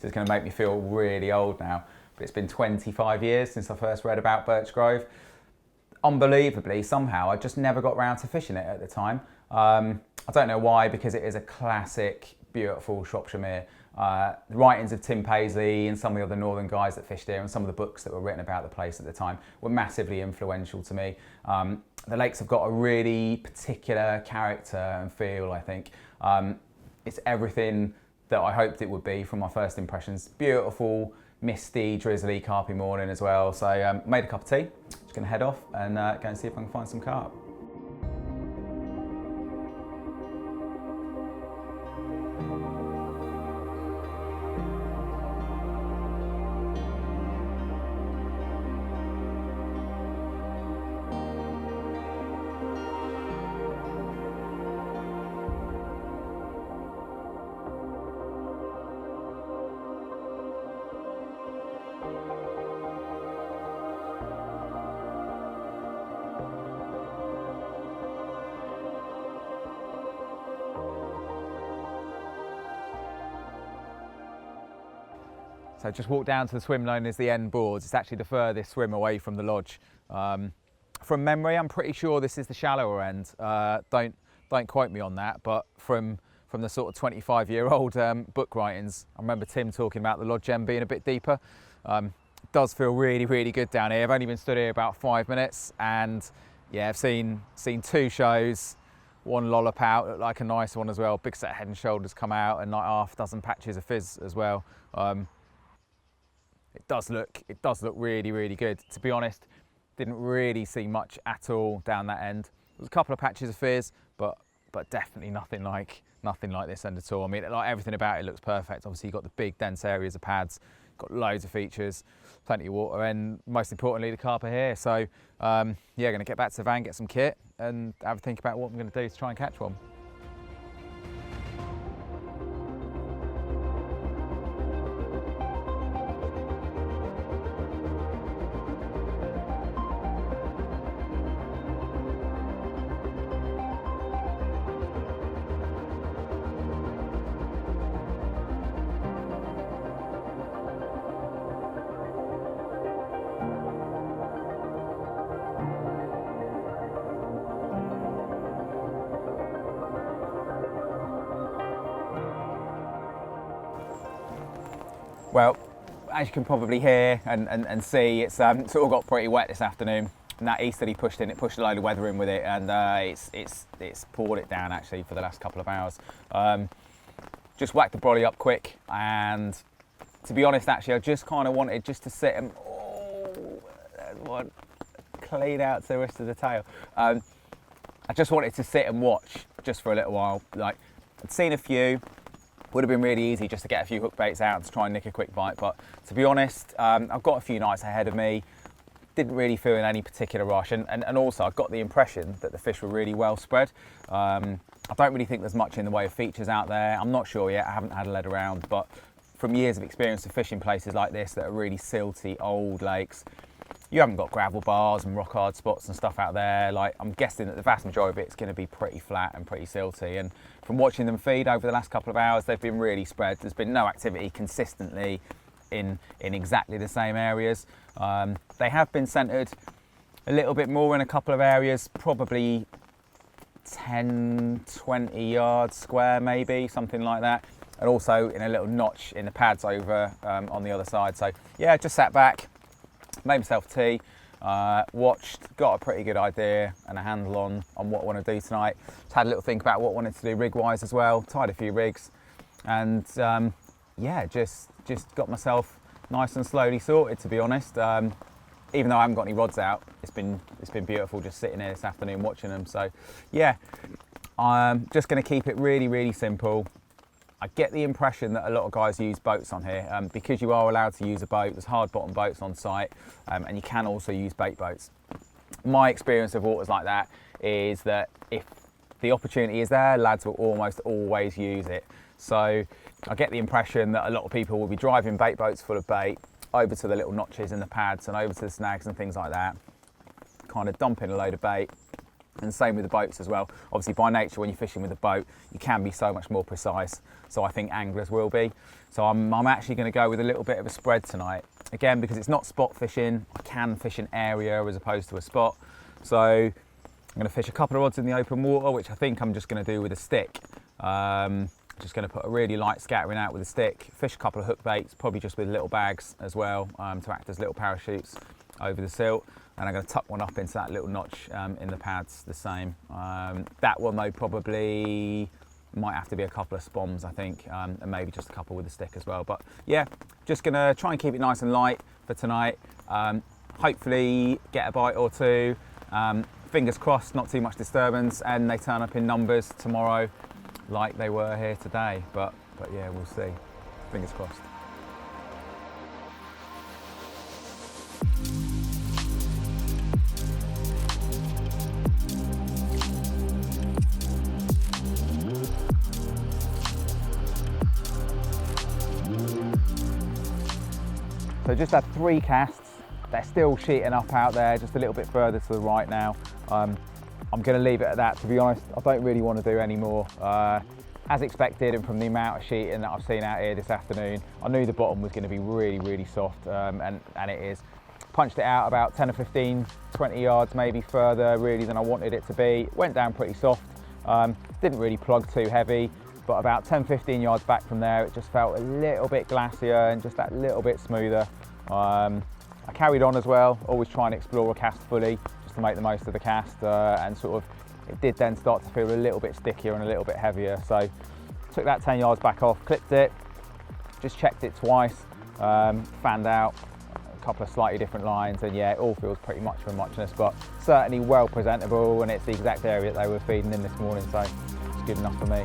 is going to make me feel really old now, but it's been 25 years since I first read about Birch Grove. Unbelievably, somehow, I just never got round to fishing it at the time. I don't know why, because it is a classic, beautiful Shropshire mere. The writings of Tim Paisley and some of the other northern guys that fished here, and some of the books that were written about the place at the time, were massively influential to me. The lakes have got a really particular character and feel, I think. It's everything that I hoped it would be from my first impressions. Beautiful, misty, drizzly, carpy morning as well. So made a cup of tea, just gonna head off and go and see if I can find some carp. So just walked down to the swim known as the end boards. It's actually the furthest swim away from the lodge. From memory, I'm pretty sure this is the shallower end. Don't quote me on that, but from the sort of 25-year-old book writings, I remember Tim talking about the lodge end being a bit deeper. It does feel really, really good down here. I've only been stood here about 5 minutes, and yeah, I've seen 2 shows. One lollop out, looked like a nice one as well. Big set of head and shoulders come out, and like half a dozen patches of fizz as well. It does look really, really good. To be honest, didn't really see much at all down that end. There was a couple of patches of fizz, but definitely nothing like this end at all. I mean, like everything about it looks perfect. Obviously, you've got the big dense areas of pads, got loads of features, plenty of water, and most importantly, the carp are here. So yeah, going to get back to the van, get some kit, and have a think about what I'm going to do to try and catch one. Well, as you can probably hear and see, it's sort of got pretty wet this afternoon. And that easterly pushed in, it pushed a load of weather in with it, and it's poured it down actually for the last couple of hours. Just whacked the brolly up quick, and to be honest, actually, I just kind of wanted just to sit and there's one clean out to the rest of the tail. I just wanted to sit and watch just for a little while. Like, I'd seen a few. Would have been really easy just to get a few hook baits out and to try and nick a quick bite, but to be honest, I've got a few nights ahead of me. Didn't really feel in any particular rush, and also I got the impression that the fish were really well spread. I don't really think there's much in the way of features out there. I'm not sure yet, I haven't had a lead around, but from years of experience of fishing places like this that are really silty, old lakes, you haven't got gravel bars and rock hard spots and stuff out there. Like, I'm guessing that the vast majority of it's going to be pretty flat and pretty silty, and from watching them feed over the last couple of hours, they've been really spread. There's been no activity consistently in exactly the same areas. They have been centred a little bit more in a couple of areas, probably 10, 20 yards square maybe, something like that. And also in a little notch in the pads over on the other side. So yeah, just sat back, made myself tea, watched, got a pretty good idea and a handle on what I want to do tonight. Just had a little think about what I wanted to do rig-wise as well, tied a few rigs, and yeah, just got myself nice and slowly sorted, to be honest. Even though I haven't got any rods out, it's been beautiful just sitting here this afternoon watching them. So yeah, I'm just going to keep it really, really simple. I get the impression that a lot of guys use boats on here, because you are allowed to use a boat. There's hard bottom boats on site, and you can also use bait boats. My experience of waters like that is that if the opportunity is there, lads will almost always use it. So I get the impression that a lot of people will be driving bait boats full of bait over to the little notches in the pads and over to the snags and things like that, kind of dumping a load of bait, And same with the boats as well. Obviously by nature, when you're fishing with a boat, you can be so much more precise. So I think anglers will be. So I'm actually going to go with a little bit of a spread tonight. Again, because it's not spot fishing, I can fish an area as opposed to a spot. So I'm going to fish a couple of rods in the open water, which I think I'm just going to do with a stick. Just going to put a really light scattering out with a stick, fish a couple of hook baits, probably just with little bags as well, to act as little parachutes over the silt. And I'm going to tuck one up into that little notch in the pads the same. That one though probably might have to be a couple of spoms, I think, and maybe just a couple with a stick as well. But yeah, just going to try and keep it nice and light for tonight. Hopefully get a bite or two. Fingers crossed, not too much disturbance, and they turn up in numbers tomorrow like they were here today. But yeah, we'll see. Fingers crossed. So just had 3 casts. They're still sheeting up out there, just a little bit further to the right now. I'm going to leave it at that, to be honest. I don't really want to do any more. As expected, and from the amount of sheeting that I've seen out here this afternoon, I knew the bottom was going to be really, really soft, and it is. Punched it out about 10 or 15, 20 yards maybe further really than I wanted it to be. Went down pretty soft, didn't really plug too heavy. But about 10, 15 yards back from there, it just felt a little bit glassier and just that little bit smoother. I carried on as well, always try and explore a cast fully, just to make the most of the cast, and sort of, it did then start to feel a little bit stickier and a little bit heavier. So took that 10 yards back off, clipped it, just checked it twice, fanned out a couple of slightly different lines, and yeah, it all feels pretty much for muchness, but certainly well presentable, and it's the exact area that they were feeding in this morning, so it's good enough for me.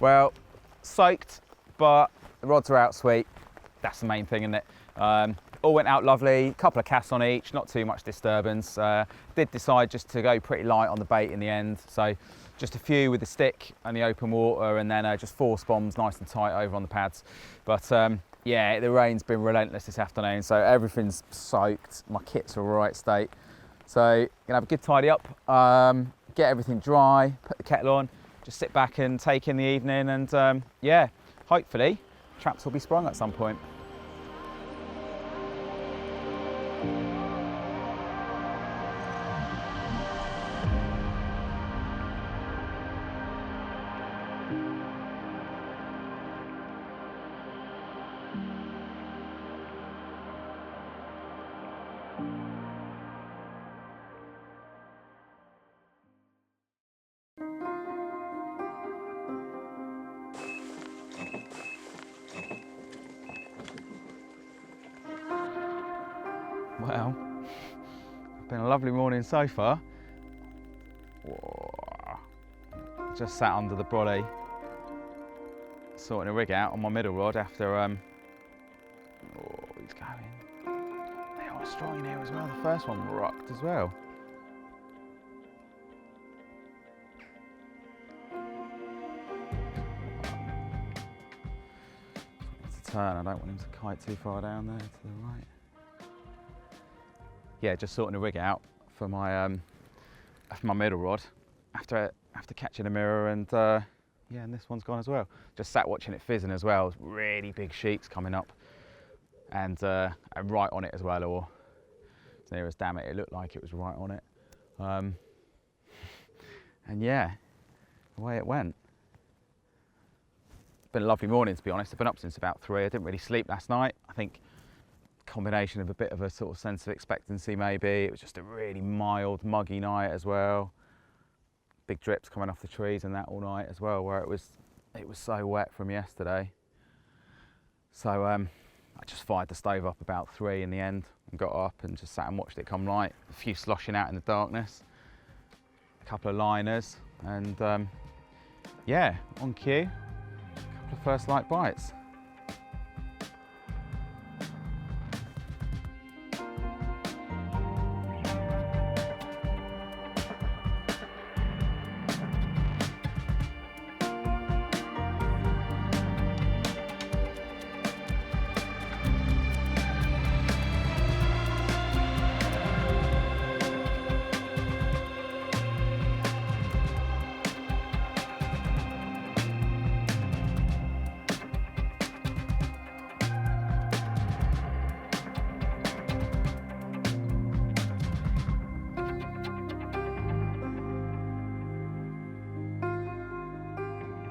Well, soaked, but the rods are out sweet. That's the main thing, isn't it? All went out lovely, a couple of casts on each, not too much disturbance. Did decide just to go pretty light on the bait in the end, so just a few with the stick and the open water, and then just 4 spoms nice and tight over on the pads. But yeah, the rain's been relentless this afternoon, so everything's soaked. My kit's a right state. So gonna have a good tidy up, get everything dry, put the kettle on, just sit back and take in the evening, and yeah, hopefully traps will be sprung at some point. Well, it's been a lovely morning so far. Just sat under the brolly, sorting a rig out on my middle rod after, oh, he's going. They are strong in here as well. The first one rocked as well. To turn, I don't want him to kite too far down there to the right. Yeah, just sorting a rig out for my middle rod after catching a mirror, and yeah, and this one's gone as well. Just sat watching it fizzing as well. Really big sheets coming up, and right on it as well, or as near as damn it looked like it was right on it. And yeah, away it went. It's been a lovely morning, to be honest. I've been up since about 3. I didn't really sleep last night. I think combination of a bit of a sort of sense of expectancy maybe. It was just a really mild, muggy night as well. Big drips coming off the trees and that all night as well, where it was so wet from yesterday. So I just fired the stove up about 3 in the end and got up and just sat and watched it come light. A few sloshing out in the darkness, a couple of liners, and yeah, on cue, a couple of first light bites.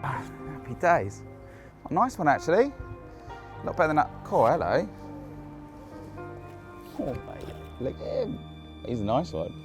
Happy days. A nice one actually. A lot better than that. Cool, hello. Oh mate, look at him. He's a nice one.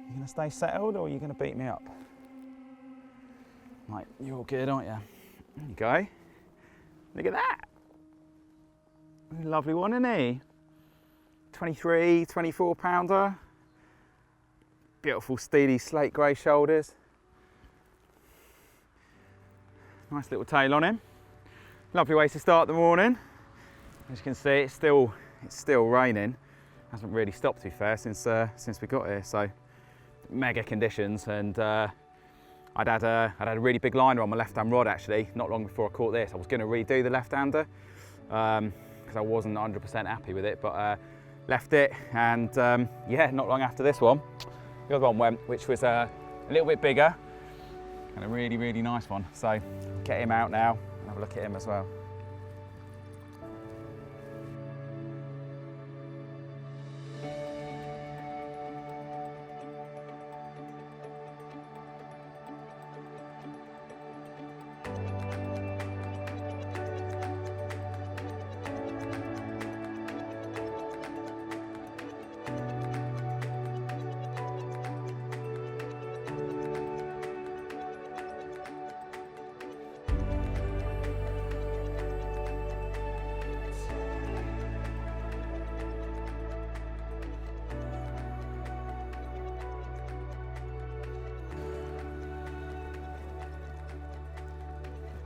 You gonna stay settled or are you gonna beat me up? Right, you're all good, aren't you? There you go. Look at that. Lovely one, isn't he? 23, 24 pounder. Beautiful steely slate grey shoulders. Nice little tail on him. Lovely way to start the morning. As you can see, it's still raining. Hasn't really stopped, to be fair, since we got here. So mega conditions, and I'd had a really big liner on my left-hand rod actually not long before I caught this. I was going to redo the left-hander because I wasn't 100% happy with it, but left it, and yeah, not long after this one, the other one went, which was a little bit bigger and a really, really nice one. So get him out now and have a look at him as well.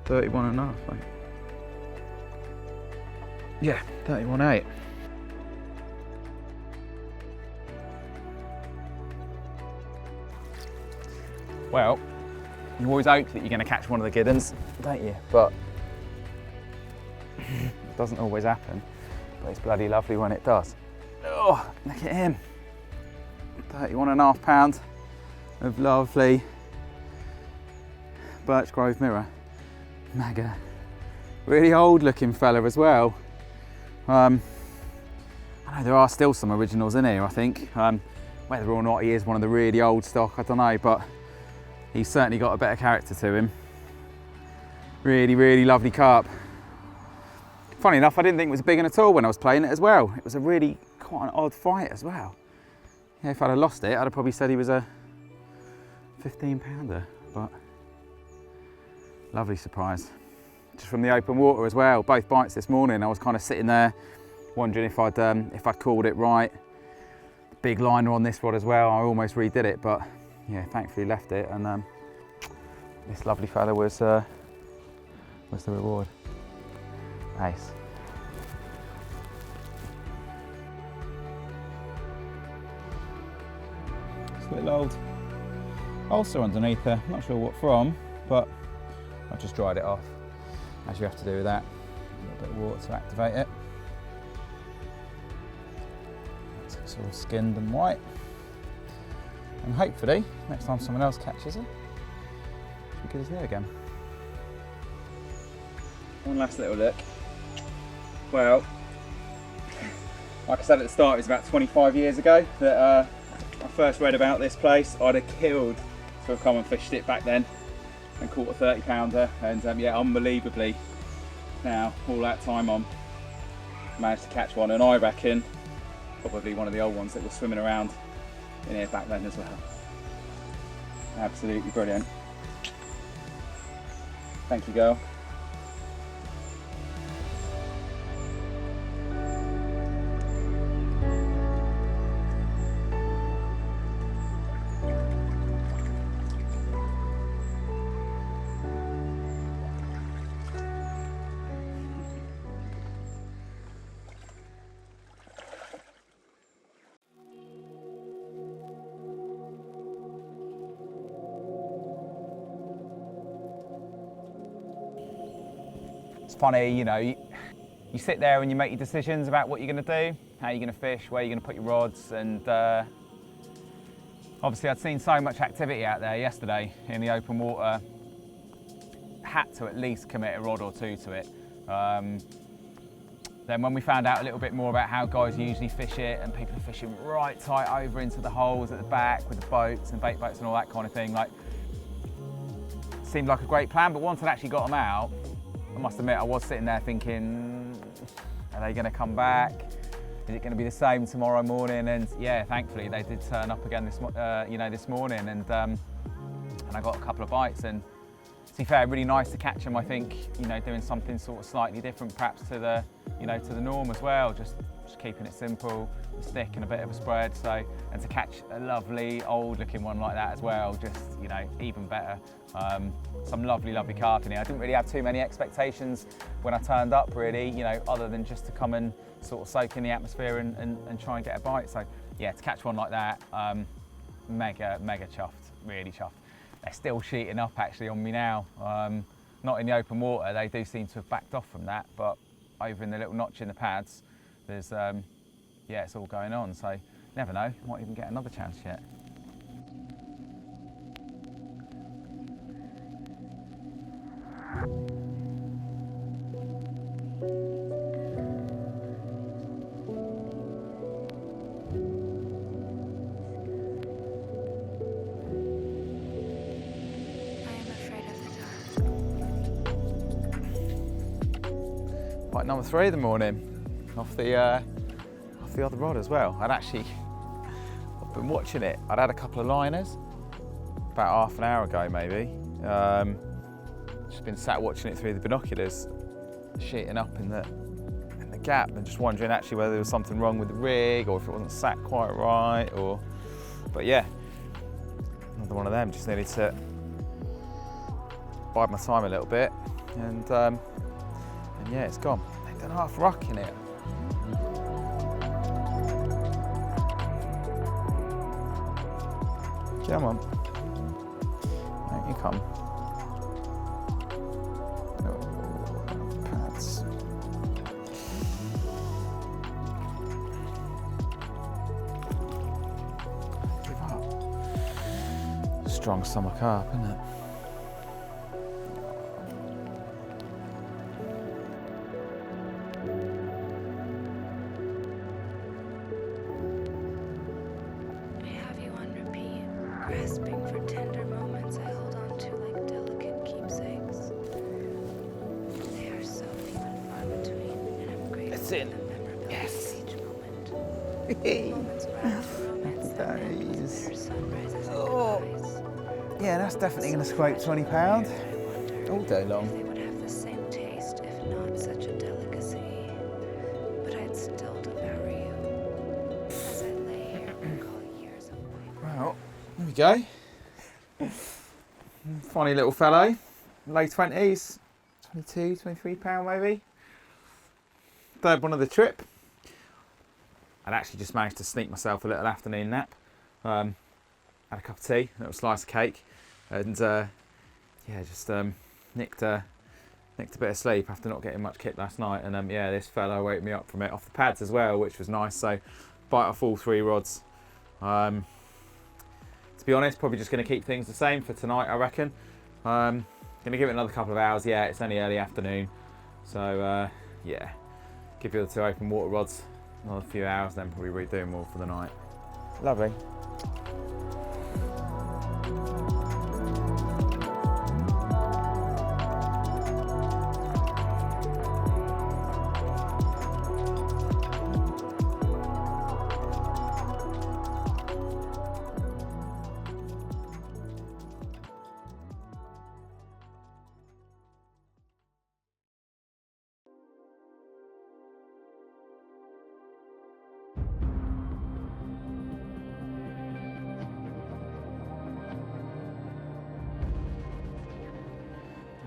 31.5, mate. Yeah, 31.8. Well, you always hope that you're going to catch one of the giddens, don't you? But it doesn't always happen. But it's bloody lovely when it does. Oh, look at him. 31.5 pounds of lovely Birch Grove mirror. Mega. Really old looking fella as well. I know there are still some originals in here, I think. Whether or not he is one of the really old stock, I don't know, but he's certainly got a better character to him. Really, really lovely carp. Funny enough, I didn't think it was a big one at all when I was playing it as well. It was a really quite an odd fight as well. Yeah, if I'd have lost it, I'd have probably said he was a 15 pounder, but lovely surprise. Just from the open water as well, both bites this morning. I was kind of sitting there wondering if I'd called it right. Big liner on this rod as well. I almost redid it, but yeah, thankfully left it, and this lovely fella was the reward. Ace. It's a little old ulcer underneath there. I'm not sure what from, but I just dried it off, as you have to do with that. A little bit of water to activate it. It's all skinned and white. And hopefully, next time someone else catches it, it'll be good as new again. One last little look. Well, like I said at the start, it was about 25 years ago that I first read about this place. I'd have killed to have come and fished it back then and caught a 30 pounder, and yeah, unbelievably now, all that time on, managed to catch one, and I reckon probably one of the old ones that was swimming around in here back then as well. Absolutely brilliant. Thank you, girl. It's funny, you know, you sit there and you make your decisions about what you're going to do, how you're going to fish, where you're going to put your rods, and obviously I'd seen so much activity out there yesterday in the open water, had to at least commit a rod or two to it. Then when we found out a little bit more about how guys usually fish it, and people are fishing right tight over into the holes at the back with the boats and bait boats and all that kind of thing, like, seemed like a great plan, but once I'd actually got them out, I must admit I was sitting there thinking, are they going to come back? Is it going to be the same tomorrow morning? And yeah, thankfully they did turn up again this morning, and I got a couple of bites. And to be fair, really nice to catch them. I think, you know, doing something sort of slightly different, perhaps to the, you know, to the norm as well. Just keeping it simple, a stick and a bit of a spread. So, and to catch a lovely old-looking one like that as well, just, you know, even better. Some lovely, lovely carp in here. I didn't really have too many expectations when I turned up, really, you know, other than just to come and sort of soak in the atmosphere and try and get a bite. So yeah, to catch one like that, mega chuffed, really chuffed. They're still sheeting up actually on me now. Not in the open water, they do seem to have backed off from that, but over in the little notch in the pads, there's, yeah, it's all going on. So never know, might even get another chance yet. Bite number 3 of the morning, off the other rod as well. I've been watching it. I'd had a couple of liners about half an hour ago, maybe. Just been sat watching it through the binoculars, sheeting up in the gap, and just wondering actually whether there was something wrong with the rig or if it wasn't sat quite right, but yeah, another one of them. Just needed to bide my time a little bit. and yeah, it's gone. They've done half rock in it. Come on. Out you come. Oh, pads. Give up. Strong summer carp, isn't it? Grasping for tender moments I hold on to like delicate keepsakes. They are so few and far between, and I'm grateful for the memorability of each moment. Moments wrapped in romance that end with a bitter sunrises and goodbyes. Yeah, that's definitely going to scrape £20 all day long. If they would have the same taste, if not such a delicacy. But I'd still devour you as I lay here and recall years of waiting. Well, there we go. Funny little fellow, late 20s, 22, £23 maybe. Third one of the trip. I'd actually just managed to sneak myself a little afternoon nap. Had a cup of tea, a little slice of cake, and yeah, just nicked a bit of sleep after not getting much kick last night. And yeah, this fella woke me up from it off the pads as well, which was nice. So bite off all 3 rods. To be honest, probably just going to keep things the same for tonight, I reckon. Going to give it another couple of hours. Yeah, it's only early afternoon, so yeah, give the other 2 open water rods another few hours, then probably redo them all for the night. Lovely.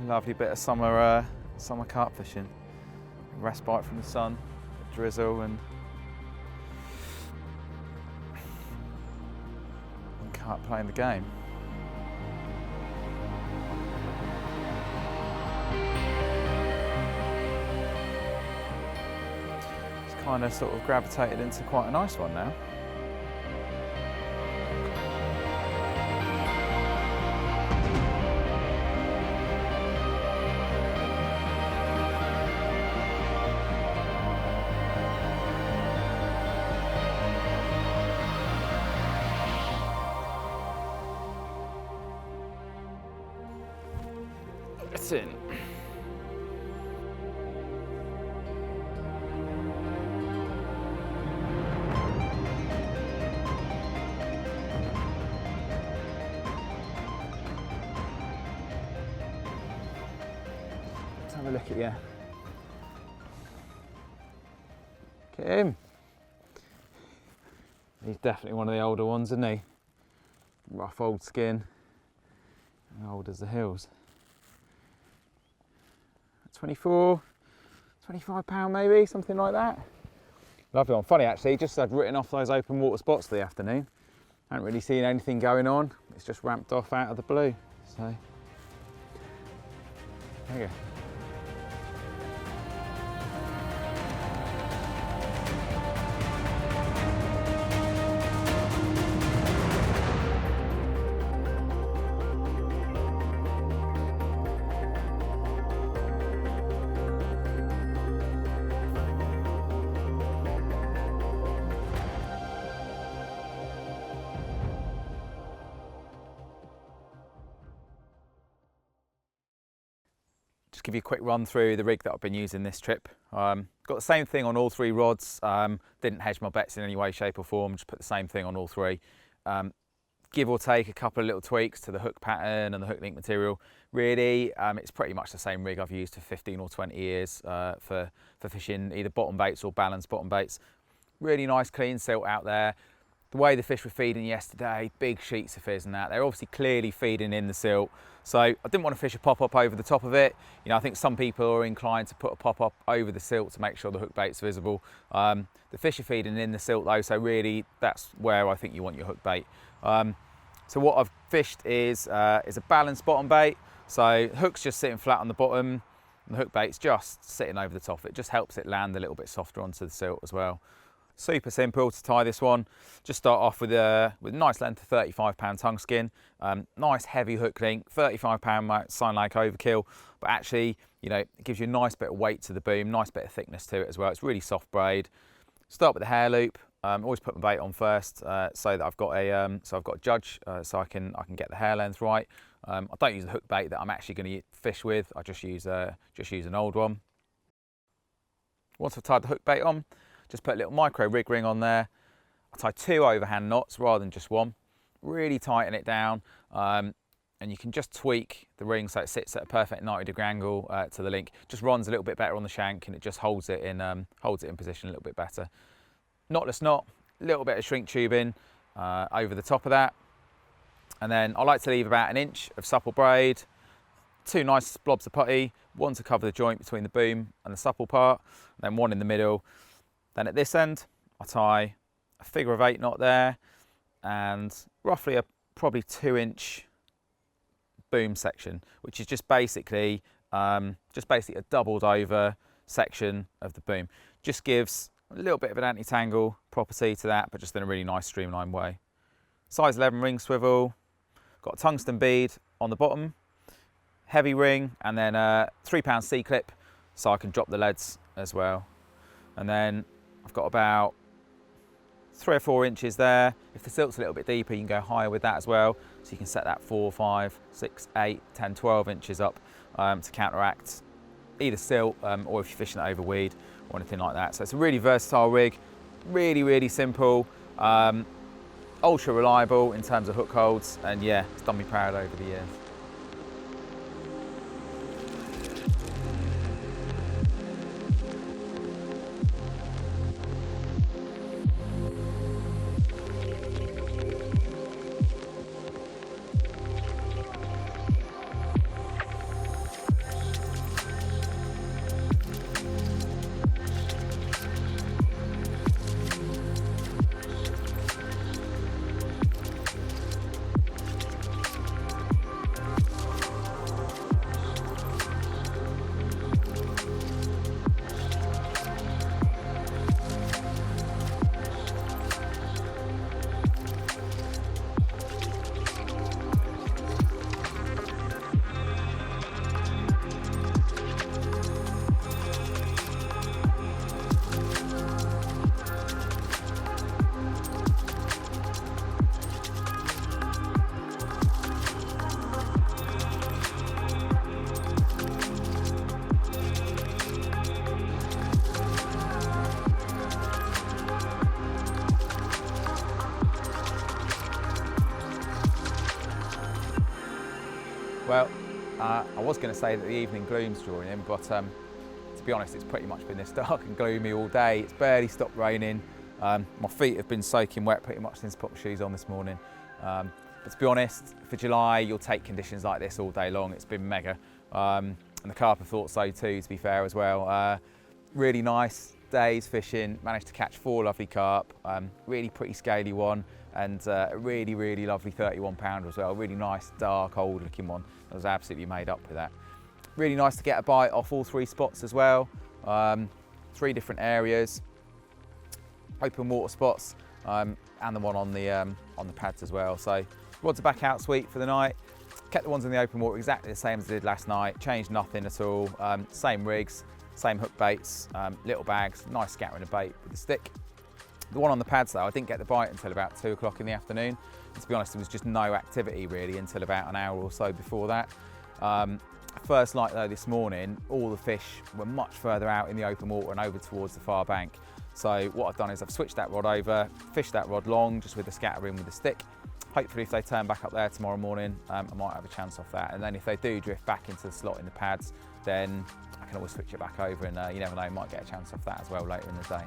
Lovely bit of summer carp fishing. Respite from the sun, drizzle, and carp playing the game. It's kind of sort of gravitated into quite a nice one now. It's in. Let's have a look at you. Look at him. He's definitely one of the older ones, isn't he? Rough old skin, and old as the hills. 24, £25 maybe, something like that. Lovely one. Funny actually, just I'd written off those open water spots for the afternoon. Hadn't really seen anything going on. It's just ramped off out of the blue. So, there you go. Just give you a quick run through the rig that I've been using this trip. Got the same thing on all 3 rods. Didn't hedge my bets in any way, shape or form. Just put the same thing on all 3. Give or take a couple of little tweaks to the hook pattern and the hook link material. Really, it's pretty much the same rig I've used for 15 or 20 years for fishing either bottom baits or balanced bottom baits. Really nice clean silt out there. the way the fish were feeding yesterday, big sheets of fizz and that, they're obviously clearly feeding in the silt. So I didn't want to fish a pop-up over the top of it. You know, I think some people are inclined to put a pop-up over the silt to make sure the hook bait's visible. The fish are feeding in the silt though, so really that's where I think you want your hook bait. So what I've fished is a balanced bottom bait. So the hook's just sitting flat on the bottom, and the hook bait's just sitting over the top. It just helps it land a little bit softer onto the silt as well. Super simple to tie this one. Just start off with a nice length of 35-pound tungskin, nice heavy hook link, 35-pound Sign Lake overkill, but actually, you know, it gives you a nice bit of weight to the boom, nice bit of thickness to it as well. It's really soft braid. Start with the hair loop. Always put my bait on first, so that I've got a judge, so I can get the hair length right. I don't use a hook bait that I'm actually going to fish with. I just use an old one. Once I've tied the hook bait on, just put a little micro rig ring on there. I tie 2 overhand knots rather than just 1. Really tighten it down, and you can just tweak the ring so it sits at a perfect 90-degree angle to the link. Just runs a little bit better on the shank, and it just holds it in position a little bit better. Knotless knot, a little bit of shrink tubing over the top of that, and then I like to leave about 1 inch of supple braid, 2 nice blobs of putty, 1 to cover the joint between the boom and the supple part, and then 1 in the middle. Then at this end, I tie a figure of 8 knot there, and roughly a probably 2-inch boom section, which is just basically a doubled over section of the boom. Just gives a little bit of an anti-tangle property to that, but just in a really nice streamlined way. Size 11 ring swivel, got a tungsten bead on the bottom, heavy ring, and then a 3-pound C-clip so I can drop the leads as well. And then I've got about 3 or 4 inches there. If the silt's a little bit deeper, you can go higher with that as well. So you can set that 4, 5, 6, 8, 10, 12 inches up to counteract either silt or if you're fishing it over weed or anything like that. So it's a really versatile rig, really simple, ultra reliable in terms of hook holds, and yeah, it's done me proud over the years. Well, I was going to say that the evening gloom's drawing in, but to be honest, it's pretty much been this dark and gloomy all day. It's barely stopped raining. My feet have been soaking wet pretty much since I put my shoes on this morning. But to be honest, for July, you'll take conditions like this all day long. It's been mega. And the carp have thought so too, to be fair as well. Really nice days fishing, managed to catch 4 lovely carp, really pretty scaly one, and a really lovely 31 pounder as well. Really nice, dark, old looking one. I was absolutely made up with that. Really nice to get a bite off all 3 spots as well. 3 different areas, open water spots, and the one on the pads as well. So rods are back out sweet for the night. Kept the ones in the open water exactly the same as I did last night. Changed nothing at all. Same rigs, same hook baits, little bags, nice scattering of bait with a stick. The one on the pads though, I didn't get the bite until about 2 o'clock in the afternoon. And to be honest, there was just no activity really until about an hour or so before that. First light though this morning, all the fish were much further out in the open water and over towards the far bank. So what I've done is I've switched that rod over, fished that rod long just with the scattering with the stick. Hopefully if they turn back up there tomorrow morning, I might have a chance off that. And then if they do drift back into the slot in the pads, then I can always switch it back over, and you never know, might get a chance off that as well later in the day.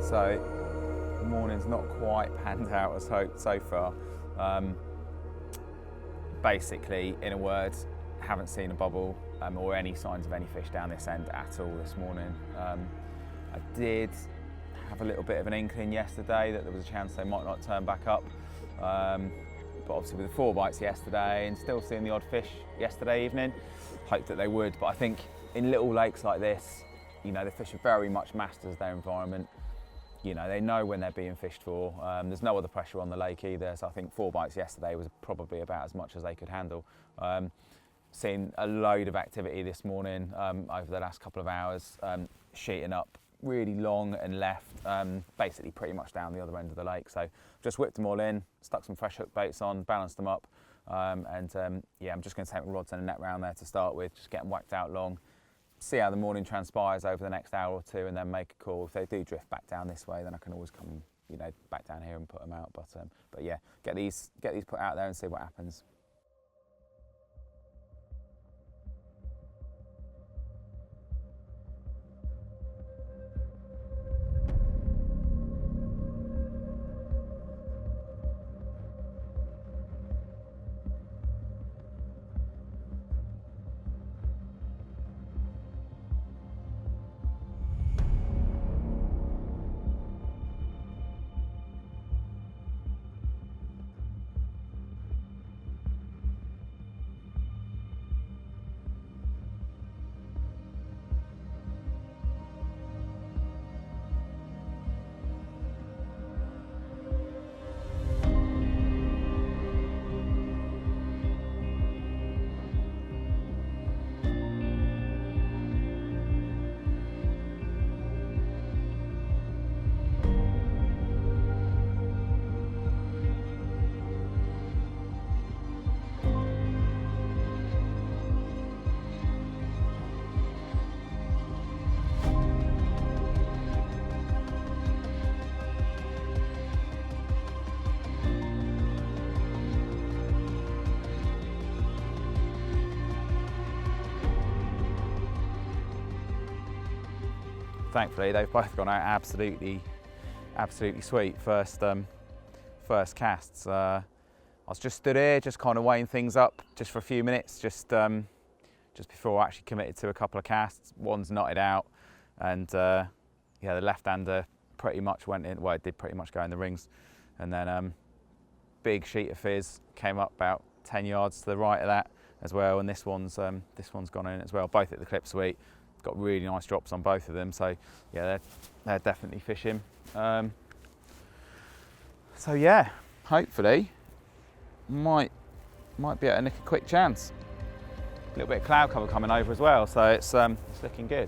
So the morning's not quite panned out as hoped so far. Basically, in a word, haven't seen a bubble or any signs of any fish down this end at all this morning. I did have a little bit of an inkling yesterday that there was a chance they might not turn back up. But obviously with the 4 bites yesterday and still seeing the odd fish yesterday evening, hoped that they would. But I think in little lakes like this, you know, the fish are very much masters of their environment. You know, they know when they're being fished for. There's no other pressure on the lake either, so I think 4 bites yesterday was probably about as much as they could handle. Seen a load of activity this morning over the last couple of hours, sheeting up really long and left, basically pretty much down the other end of the lake. So just whipped them all in, stuck some fresh hook baits on, balanced them up, yeah, I'm just going to take my rods and a net round there to start with, just get them whacked out long, see how the morning transpires over the next hour or two, and then make a call. If they do drift back down this way, then I can always come, you know, back down here and put them out. But yeah, get these put out there and see what happens. Thankfully, they've both gone out absolutely sweet. First casts. I was just stood here, just kind of weighing things up, just for a few minutes, just before I actually committed to a couple of casts. One's knotted out, and yeah, the left-hander pretty much went in. Well, it did pretty much go in the rings, and then big sheet of fizz came up about 10 yards to the right of that as well, and this one's gone in as well. Both at the clip sweet. Got really nice drops on both of them, so yeah, they're definitely fishing. So yeah, hopefully might be able to nick a quick chance. A little bit of cloud cover coming over as well, so it's looking good.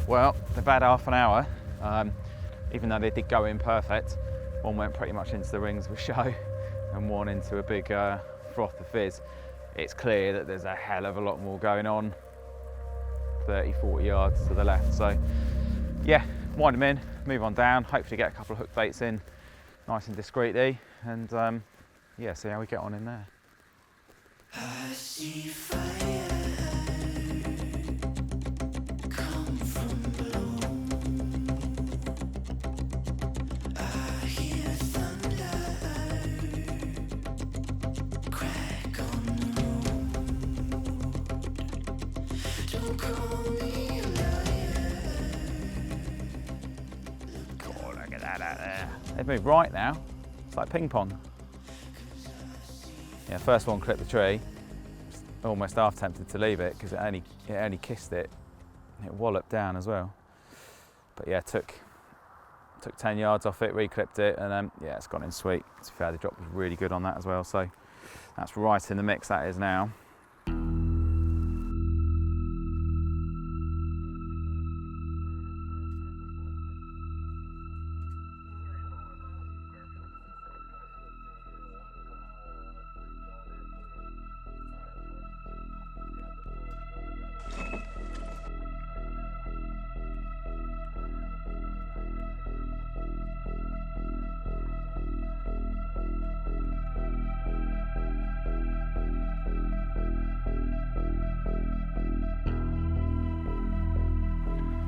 Well, they've had half an hour, even though they did go in perfect. One went pretty much into the rings of a show and one into a big froth of fizz. It's clear that there's a hell of a lot more going on 30, 40 yards to the left. So yeah, wind them in, move on down, hopefully get a couple of hook baits in nice and discreetly, and yeah, see how we get on in there. I see fire. They've moved right now. It's like ping pong. Yeah, first one clipped the tree. Almost half tempted to leave it because it only kissed it. It walloped down as well. But yeah, took 10 yards off it, reclipped it, and yeah, it's gone in sweet. To be fair, the drop was really good on that as well. So that's right in the mix. That is now.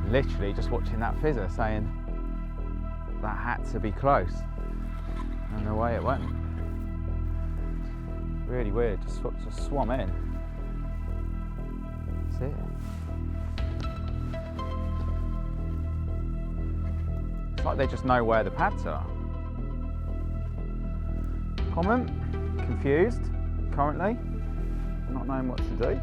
Literally just watching that fizzer saying that had to be close, and away it went. Really weird, just swam in. That's it. It's like they just know where the pads are. Comment? Confused currently, not knowing what to do.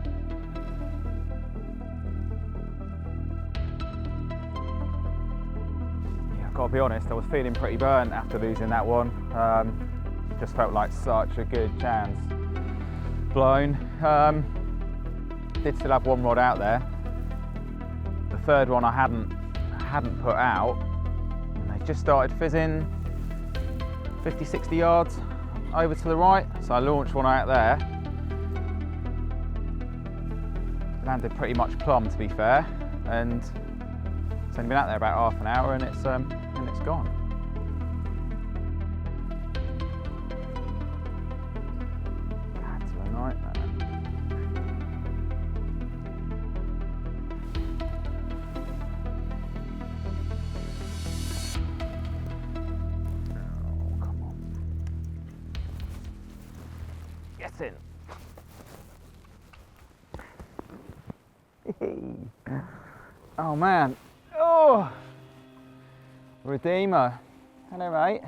Yeah, I've got to be honest, I was feeling pretty burnt after losing that one. Just felt like such a good chance blown. Did still have one rod out there. The third one I hadn't put out, and they just started fizzing 50-60 yards over to the right, so I launched one out there. Landed pretty much plumb, to be fair, and it's only been out there about half an hour, and it's gone. Absolute nightmare. Oh, come on. Get in. Oh man, oh, Redeemer, hello mate.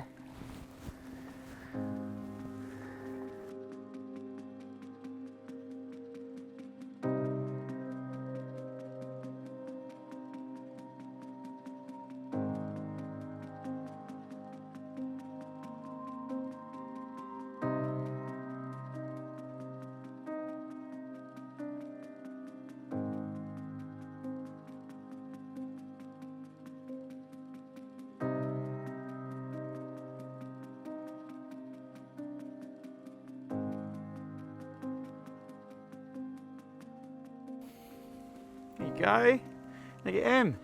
There you go, look at him.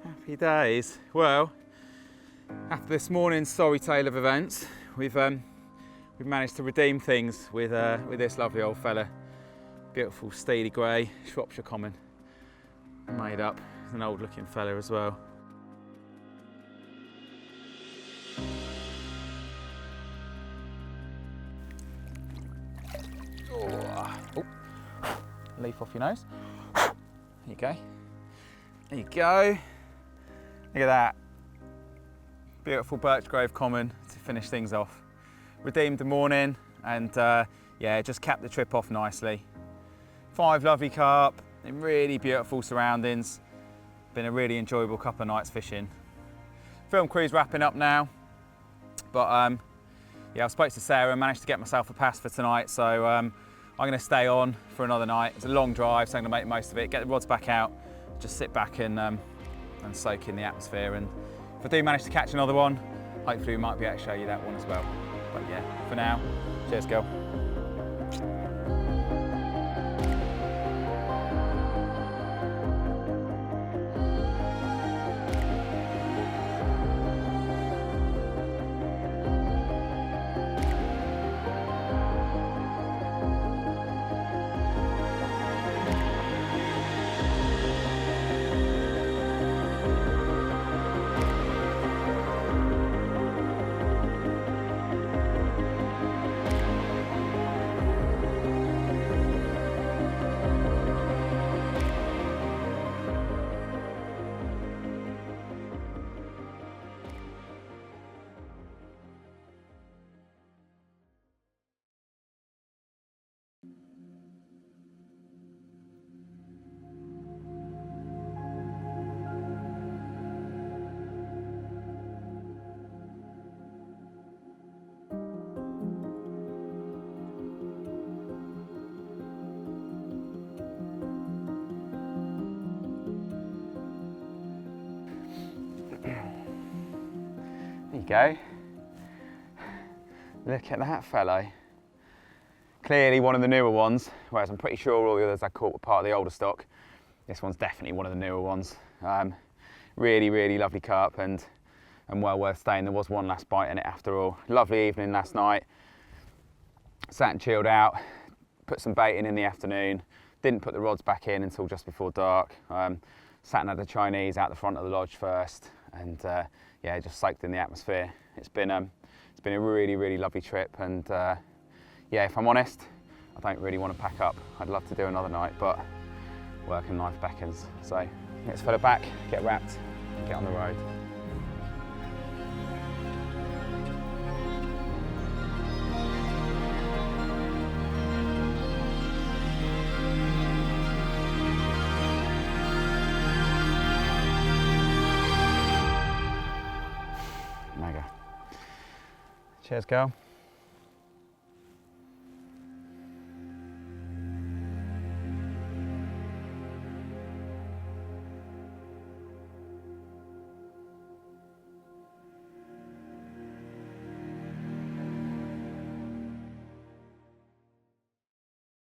Happy days. Well, after this morning's sorry tale of events, we've managed to redeem things with this lovely old fella. Beautiful steely grey Shropshire common, made up. He's an old looking fella as well. Oh, leaf off your nose. There you go. There you go. Look at that. Beautiful Birch Grove common to finish things off. Redeemed the morning, and yeah, just capped the trip off nicely. 5 lovely carp in really beautiful surroundings. Been a really enjoyable couple of nights fishing. Film crew's wrapping up now, but yeah, I spoke to Sarah and managed to get myself a pass for tonight, so I'm going to stay on for another night. It's a long drive, so I'm going to make the most of it, get the rods back out, just sit back and soak in the atmosphere. And if I do manage to catch another one, hopefully we might be able to show you that one as well. But yeah, for now, cheers girl. There you go. Look at that fellow. Clearly one of the newer ones, whereas I'm pretty sure all the others I caught were part of the older stock. This one's definitely one of the newer ones. Really, really lovely carp and well worth staying. There was one last bite in it after all. Lovely evening last night. Sat and chilled out, put some bait in the afternoon. Didn't put the rods back in until just before dark. sat and had a Chinese out the front of the lodge first, and yeah, just soaked in the atmosphere. It's been a really lovely trip, and yeah, if I'm honest, I don't really want to pack up. I'd love to do another night, but work and life beckons. So let's fill it back, get wrapped, and get on the road. Mega. Cheers, girl.